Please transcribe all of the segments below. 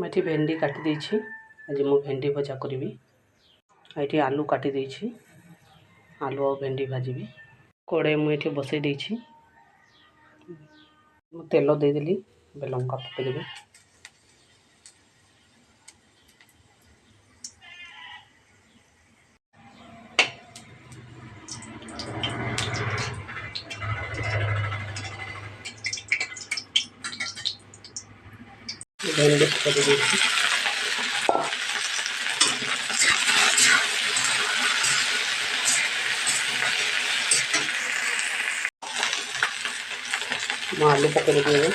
मुझे भेंडी काटी देछि। आज मु भेंडी भजा करी। ये आलू काटी देछि। आलू और भेंडी भाजी। कड़े मुझे बसई देछि। तेल देदेली लंका पकईदेवी। भेंडी पकई देछि। आलू पकई देवी।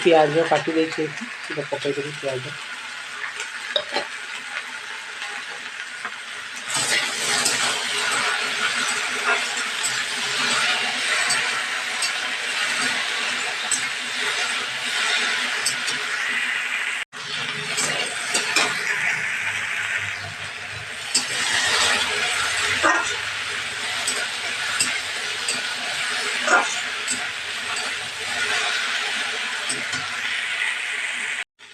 प्याज काटी देछि। पकई देवी प्याज।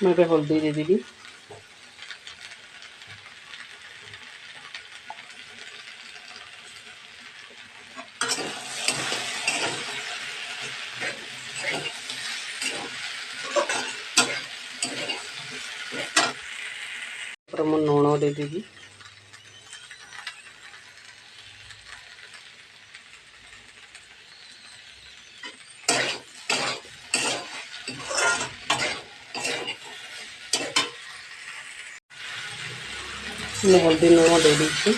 मैं हल्दी दे देवी। मु लुण दे देवी। हल्दी लुण दे दी।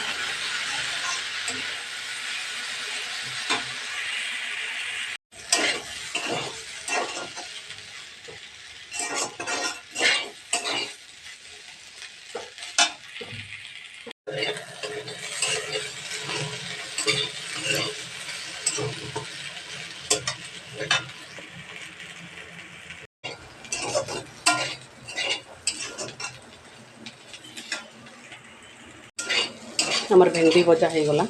हमार भेंडी भजा हो गला।